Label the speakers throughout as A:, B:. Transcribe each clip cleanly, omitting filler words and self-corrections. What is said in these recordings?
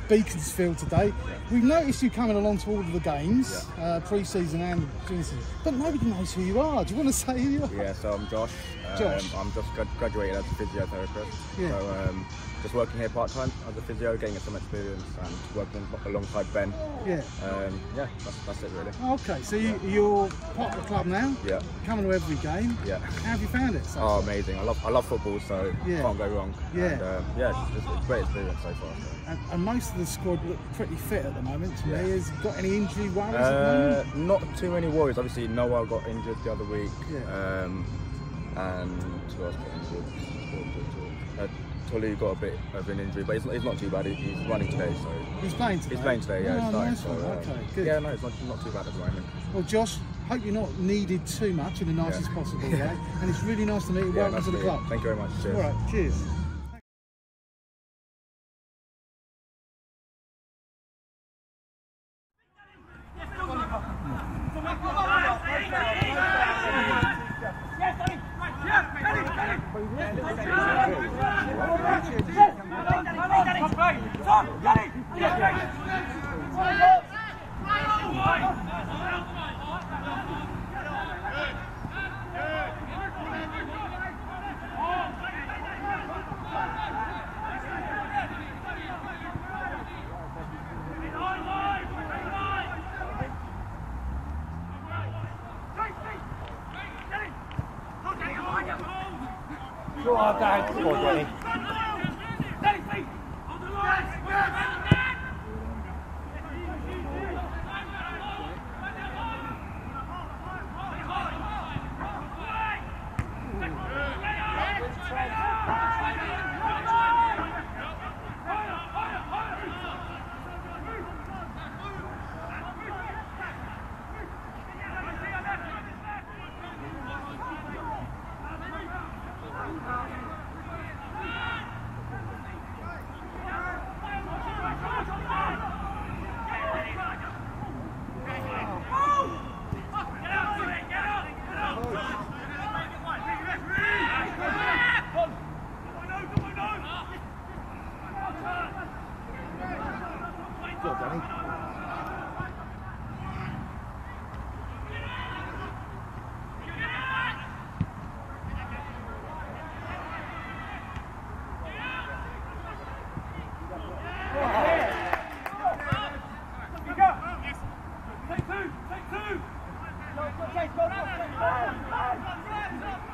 A: Beaconsfield today. We've noticed you coming along to all of the games, pre-season and during season, but nobody knows who you are. Do you want to say who you are?
B: Yeah, so I'm Josh. I'm just graduated as a physiotherapist.
A: Yeah.
B: So just working here part-time as a physio, getting some experience and working alongside Ben.
A: Yeah.
B: Yeah, that's it really.
A: Okay, so you're part of the club now?
B: Yeah.
A: Coming to every game?
B: Yeah.
A: How have you found it? So
B: oh, amazing. I love football, so can't go wrong.
A: Yeah.
B: And, yeah, it's a great experience so far. So.
A: And most of the squad look pretty fit at the moment to me. Has got any injury worries at the moment?
B: Not too many worries. Obviously, Noah got injured the other week.
A: Yeah.
B: And who else got injured? Tully got a bit of an injury, but it's not too bad. He's running today, so
A: he's playing today.
B: He's playing today, yeah.
A: Oh,
B: starting,
A: nice one.
B: so,
A: okay, good.
B: Yeah, no, it's not too bad at the moment.
A: Well, Josh, hope you're not needed too much in the nicest possible way. And it's really nice to meet you. Welcome to the club.
B: Thank you very much. Cheers.
A: All right, cheers.
C: Go on, Dad. Come on, Danny.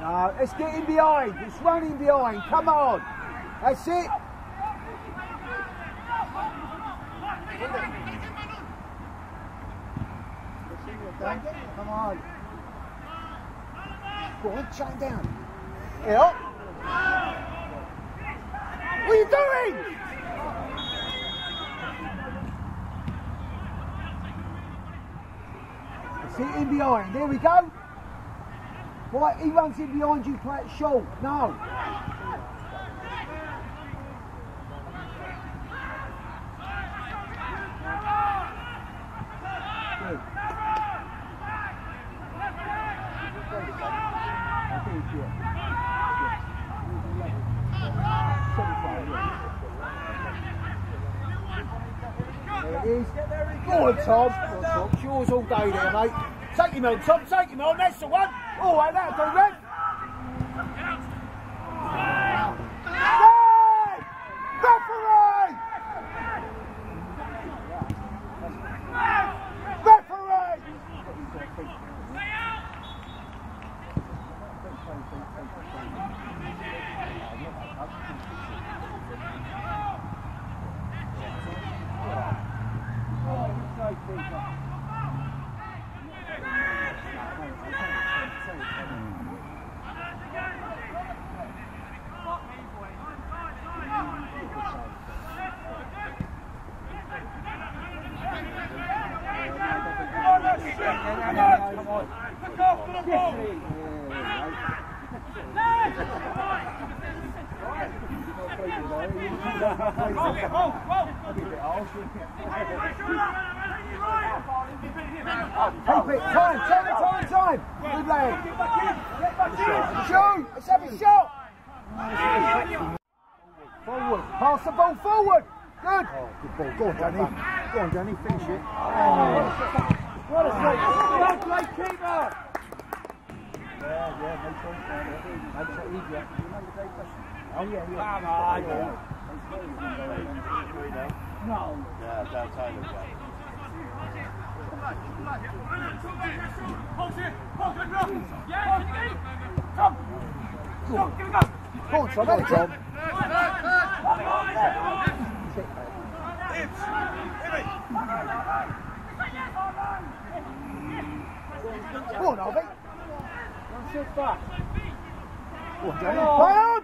C: No, it's getting behind. It's running behind. Come on. That's it. Come on. Go on, shut him down. Yeah. What are you doing? It's it in behind. There we go. Right, he runs in behind you, play it short. No. Good. There it is. Go on, Tom. It's yours all day there, mate. Take him on, Tom. Take him on. That's the one. Oh, and that'll do, Red. Hey! Referee! Referee! Time! Good lad! Shoot! Let's have a shot! Forward! Pass the ball forward! Good. Oh, good ball. Go on, Danny. Go on, Danny. Finish it. What a strike. Well played, keeper. Yeah, no choice there. Makes it easier. You remember the great question? Oh, yeah. Come on. No. Yeah, down Taylor, yeah. Come. Go on, Tom. Go on, Tom. Go on, Alvin. One sit back. Go on, Danny. Play on!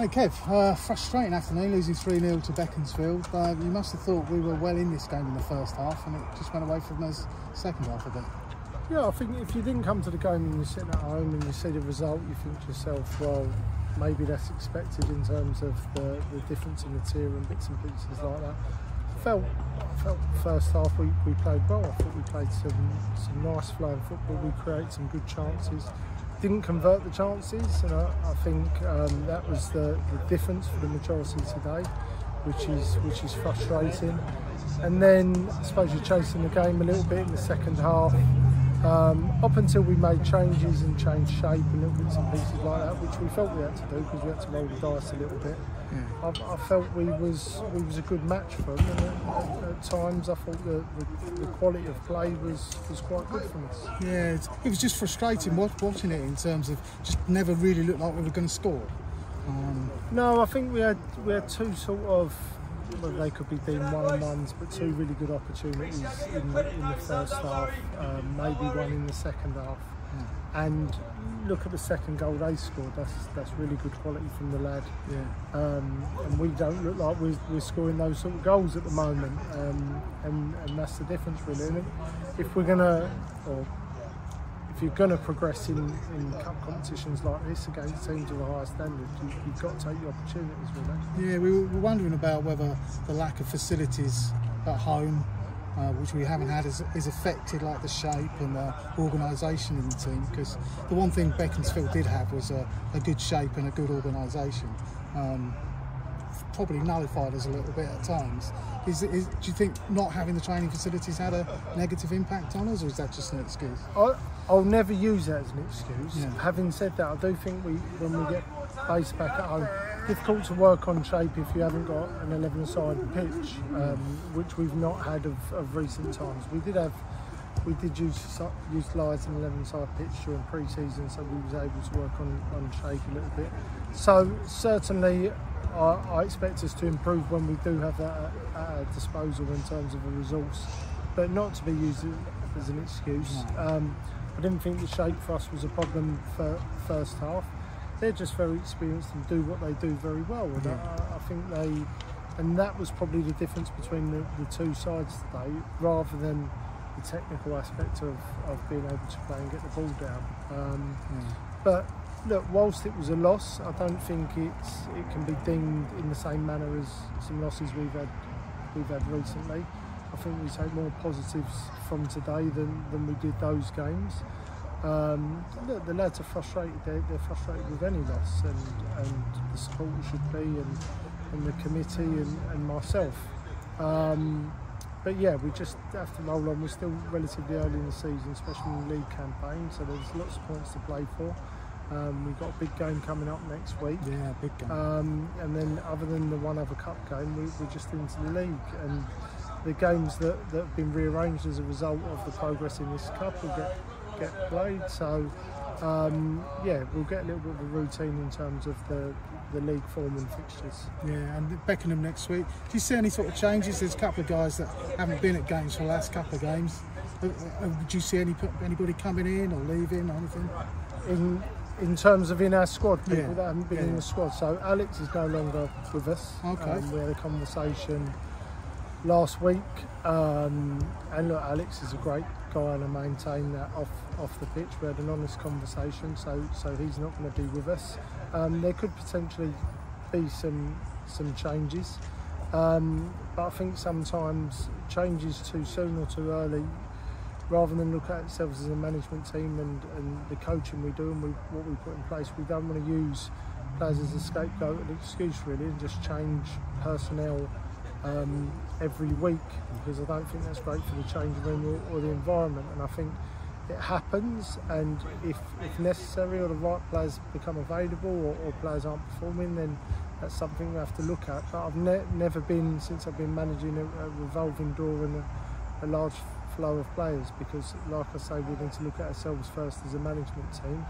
A: Hey Kev, frustrating afternoon, losing 3-0 to Beaconsfield. You must have thought we were well in this game in the first half and it just went away from the second half a bit.
D: Yeah, I think if you didn't come to the game and you're sitting at home and you see the result, you think to yourself, well, maybe that's expected in terms of the difference in the tier and bits and pieces like that. felt first half we played well. I thought we played some nice flowing football. We created some good chances. Didn't convert the chances, and I think that was the difference for the majority today, which is frustrating. And then I suppose you're chasing the game a little bit in the second half, up until we made changes and changed shape and little bits and pieces like that, which we felt we had to do because we had to roll the dice a little bit. Yeah. I felt we was a good match for them, and at times I thought the quality of play was quite good from us.
A: Yeah, it was just frustrating watching it in terms of just never really looked like we were going to score.
D: No, I think we had two sort of, well, they could be deemed 1-on-1s, but two really good opportunities in the first half, maybe one in the second half. And look at the second goal they scored. That's really good quality from the lad. Yeah. And we don't look like we're scoring those sort of goals at the moment. And that's the difference really. And if we're gonna, or if you're gonna progress in cup competitions like this against teams of a higher standard, you've got to take the opportunities really.
A: Yeah, we were wondering about whether the lack of facilities at home, which we haven't had, is affected like the shape and the organisation in the team, because the one thing Beaconsfield did have was a good shape and a good organisation. Probably nullified us a little bit at times. Do you think not having the training facilities had a negative impact on us, or is that just an excuse?
D: I'll never use that as an excuse.
A: Yeah.
D: Having said that, I do think when we get based back at home, difficult to work on shape if you haven't got an 11-a-side pitch, which we've not had of recent times. We did utilise an 11-a-side pitch during pre-season, so we was able to work on shape a little bit. So certainly I expect us to improve when we do have that at our disposal in terms of a resource, but not to be used as an excuse. I didn't think the shape for us was a problem for first half. They're just very experienced and do what they do very well. And I think and that was probably the difference between the two sides today, rather than the technical aspect of being able to play and get the ball down. But look, whilst it was a loss, I don't think it can be deemed in the same manner as some losses we've had recently. I think we take more positives from today than we did those games. Look, the lads are frustrated. They're frustrated with any loss, and the supporters should be, and the committee and myself. But yeah, we just have to roll on. We're still relatively early in the season, especially in the league campaign, so there's lots of points to play for. We've got a big game coming up next week.
A: Yeah, big game.
D: And then other than the one other cup game, we're just into the league. And the games that have been rearranged as a result of the progress in this cup will get played. So yeah, we'll get a little bit of a routine in terms of the league form and fixtures.
A: Yeah, and Beckenham next week. Do you see any sort of changes? There's a couple of guys that haven't been at games for the last couple of games. Do you see anybody coming in or leaving or anything?
D: In terms of in our squad, people that haven't been in the squad. So Alex is no longer with us.
A: Okay.
D: We had a conversation last week, and look, Alex is a great guy and I maintain that off the pitch. We had an honest conversation, so he's not going to be with us. There could potentially be some changes, but I think sometimes changes too soon or too early, rather than look at ourselves as a management team and the coaching we do and what we put in place, we don't want to use players as a scapegoat and excuse really, and just change personnel every week, because I don't think that's great for the change room or the environment. And I think it happens, and if necessary or the right players become available or players aren't performing, then that's something we have to look at. But I've never been, since I've been managing a revolving door and a large flow of players, because like I say, we need to look at ourselves first as a management team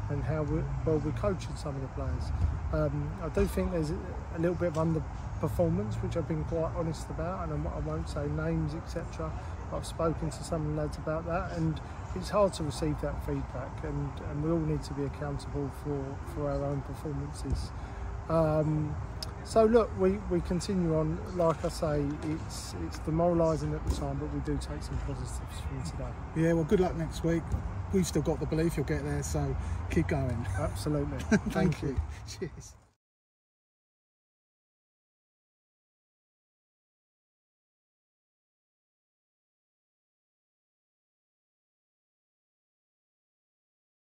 D: and how we're coaching some of the players. I do think there's a little bit of underperformance, which I've been quite honest about, and I won't say names, etc. I've spoken to some of the lads about that, and it's hard to receive that feedback, and we all need to be accountable for our own performances. So look, we continue on. Like I say, it's demoralising at the time, but we do take some positives from today.
A: Yeah, well, good luck next week. We've still got the belief you'll get there, so keep going.
D: Absolutely.
A: Thank you. Cheers.